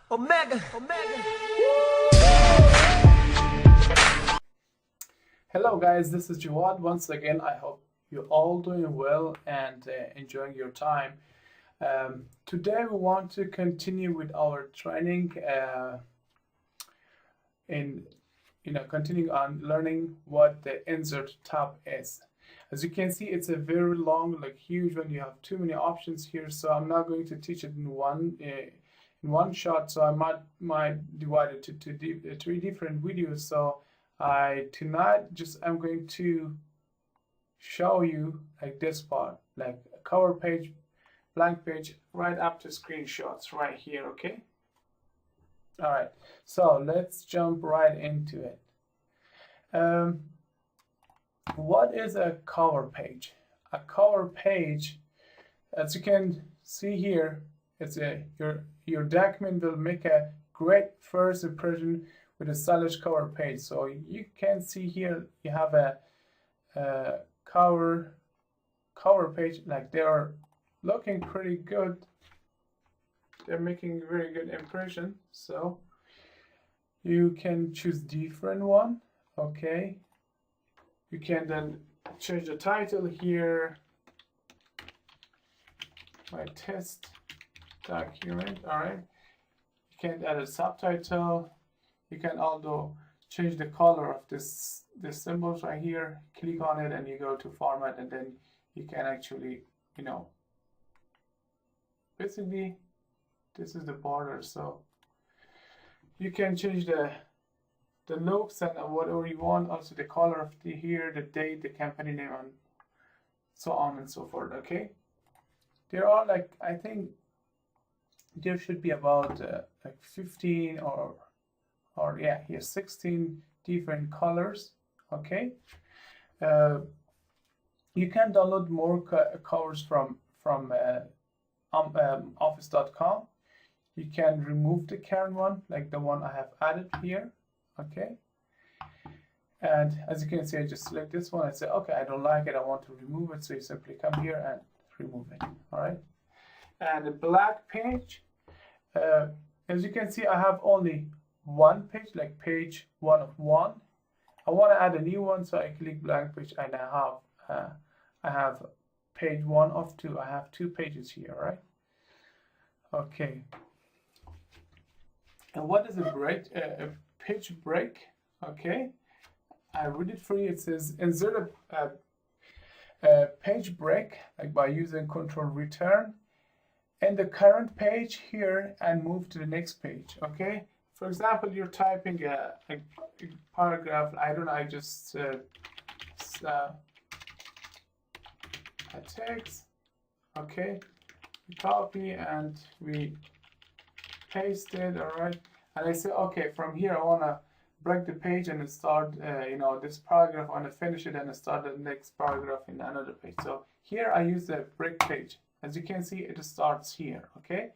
Omega, Omega. Hello guys, this is Jawad once again. I hope you're all doing well and enjoying your time. Today we want to continue with our training in continuing on learning what the insert tab is. As you can see, it's a very long, like huge one. You have too many options here, so I'm not going to teach it in one shot. So I might divide it to three different videos. So tonight I'm going to show you like this part, like a cover page, blank page, right up to screenshots right here. Okay. All right. So let's jump right into it. What is a cover page? A cover page, as you can see here, it's your document will make a great first impression with a stylish cover page. So you can see here you have a cover page, like they are looking pretty good. They're making a very good impression. So you can choose different one. Okay. You can then change the title here. My test document. All right. You can add a subtitle. You can also change the color of this symbols right here. Click on it and you go to format, and then you can actually, basically this is the border. So you can change the looks and whatever you want, also the color of the date, the company name, and so on and so forth. Okay, there are like, I think there should be about like 15 or yeah, here 16 different colors. Okay, you can download more colors from office.com. You can remove the current one, like the one I have added here. Okay, and as you can see, I just select this one. I say, okay, I don't like it, I want to remove it. So you simply come here and remove it. All right, and the black page, as you can see, I have only one page, like page 1 of 1. I want to add a new one, so I click blank page, and I have page 1 of 2. I have 2 pages here. Right? Okay, and what is a break? A page break. Okay, I read it for you. It says insert a page break, like by using control return and the current page here and move to the next page. Okay, for example, you're typing a paragraph. I don't know, I just a text. Okay, we copy and we paste it. All right, and I say, okay, from here I want to break the page and start this paragraph. I want to finish it and start the next paragraph in another page. So here I use the break page. As you can see, it starts here. Okay,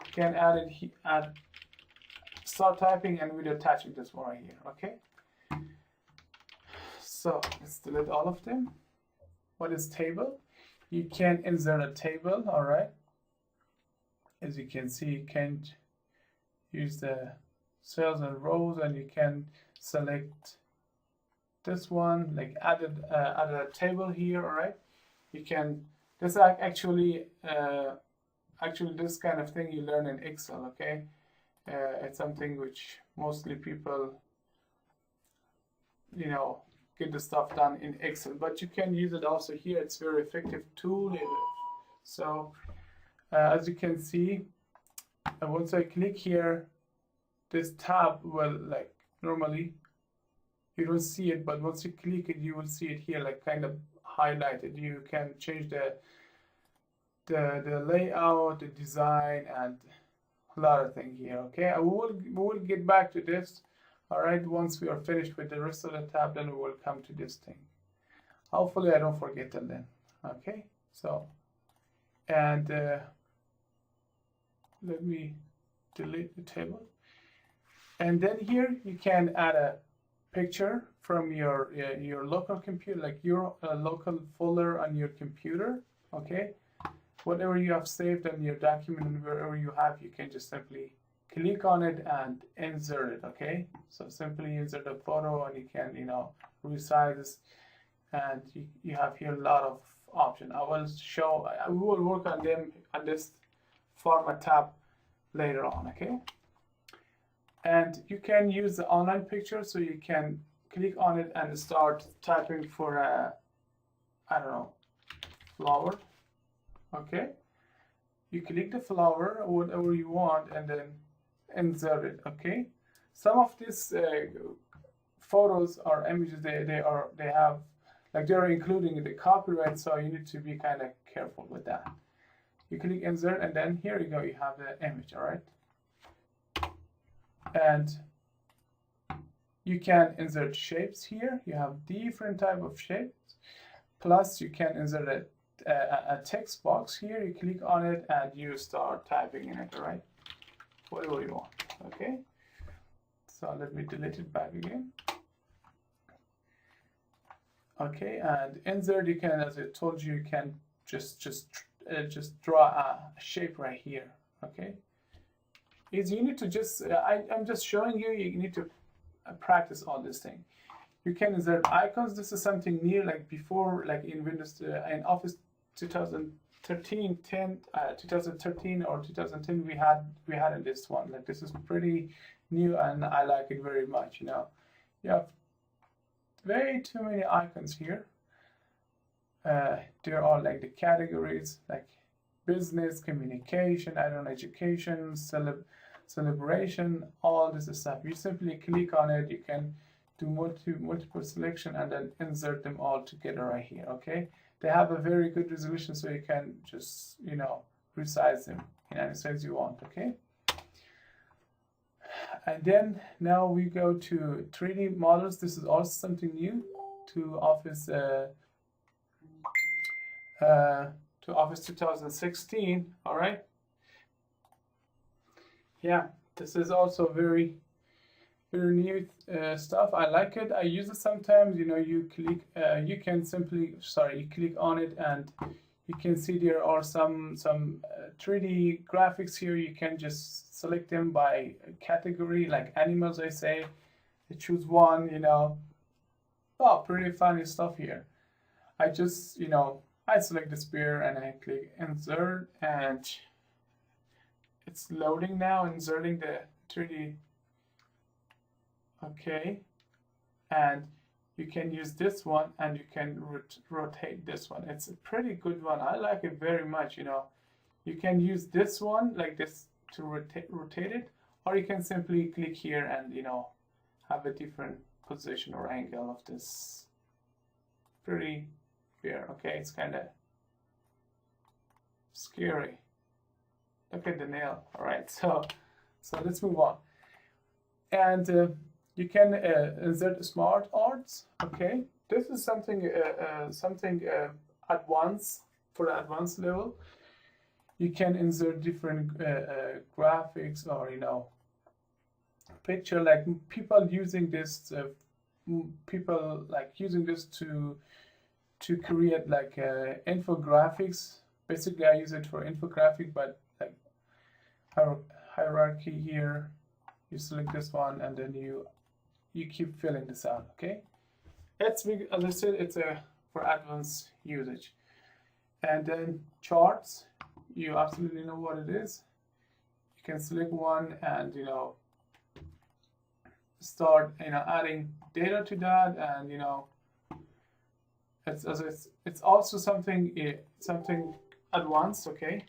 you can add it start typing, and we're attaching this one right here. Okay, so let's delete all of them. What is table? You can insert a table. All right, as you can see, you can use the cells and rows, and you can select this one, like add a table here. All right, you can, this actually this kind of thing you learn in Excel. Okay, it's something which mostly people get the stuff done in Excel, but you can use it also here. It's very effective tool. So as you can see, once I click here, this tab will, like, normally you don't see it, but once you click it, you will see it here, like kind of highlighted. You can change the layout, the design, and a lot of things here. Okay, we will get back to this. All right, once we are finished with the rest of the tab, then we will come to this thing. Hopefully I don't forget it then. Okay, so, and let me delete the table. And then here you can add a picture from your local computer, like your local folder on your computer. Okay, whatever you have saved in your document and wherever you have, you can just simply click on it and insert it. Okay, so simply insert a photo and you can, resize this, and you have here a lot of options. We will work on them on this format tab later on. Okay, and you can use the online picture, so you can click on it and start typing for a, I don't know, flower. Okay, you click the flower, whatever you want, and then insert it. Okay, some of these photos or images, they have, like, they're including the copyright, so you need to be kind of careful with that. You click insert, and then here you go, you have the image. All right, and you can insert shapes here. You have different type of shapes, plus you can insert a text box here. You click on it and you start typing in it. All right, whatever you want. Okay, so let me delete it back again. Okay, and insert, you can, as I told you, you can just draw a shape right here. Okay, you need to just I'm just showing you. You need to practice all this thing. You can insert icons. This is something new, like before, like in Windows, in Office 2013 or 2010, we had in this one. Like, this is pretty new and I like it very much. You have way too many icons here. There are like the categories, like business, communication, I don't know, education, celebration, all this stuff. You simply click on it. You can do multiple selection and then insert them all together right here. Okay, they have a very good resolution, so you can just resize them in any size you want. Okay, and then now we go to 3D models. This is also something new to Office 2016. All right, yeah, this is also very new stuff. I like it. I use it sometimes. You click, you can simply, you click on it and you can see there are some 3D graphics here. You can just select them by category, like animals. I say, you choose one. Oh, pretty funny stuff here. I just, I select the spear and I click insert, and it's loading now, inserting the 3D. Okay, and you can use this one and you can rotate this one. It's a pretty good one. I like it very much. You can use this one like this to rotate it, or you can simply click here and have a different position or angle of this. Pretty fair. Okay, it's kind of scary. Look at the nail. All right, so let's move on. And you can insert smart arts. Okay, this is something advanced, for the advanced level. You can insert different graphics or picture, like people using this. People like using this to create like infographics. Basically, I use it for infographic, but like hierarchy here. You select this one and then you keep filling this out. Okay, as I said, it's for advanced usage. And then charts, you absolutely know what it is. You can select one and start adding data to that, and it's also something advanced. Okay,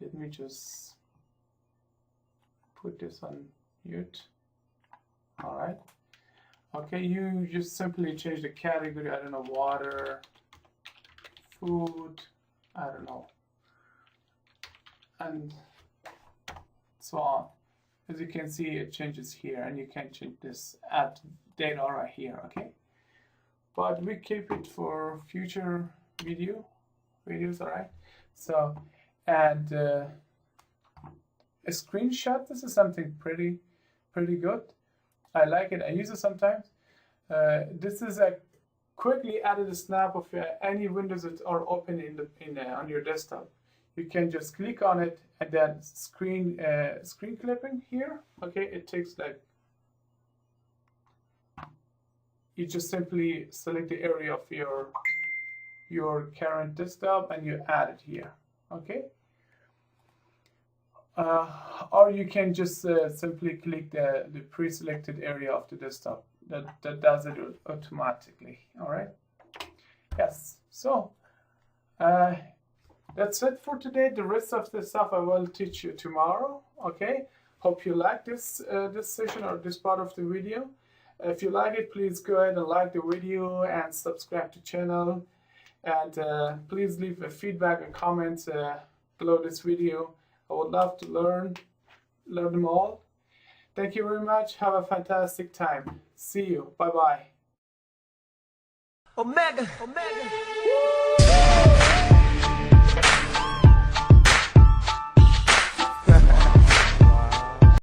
let me just put this on mute. All right. Okay, you just simply change the category. I don't know, water, food, I don't know, and so on. As you can see, it changes here, and you can change this, add data right here. Okay, but we keep it for future videos. All right. So, and a screenshot. This is something pretty good. I like it. I use it sometimes. This is a quickly added snap of any windows that are open on your desktop. you can just click on it and then screen clipping here. Okay, it takes like, you just simply select the area of your current desktop and you add it here. Okay, or you can just simply click the pre-selected area of the desktop. That does it automatically. All right. Yes. So that's it for today. The rest of the stuff I will teach you tomorrow. Okay. Hope you like this this session or this part of the video. If you like it, please go ahead and like the video and subscribe to the channel. And please leave a feedback and comments below this video. I would love to learn them all. Thank you very much. Have a fantastic time. See you. Bye-bye. Omega. Omega. Woo!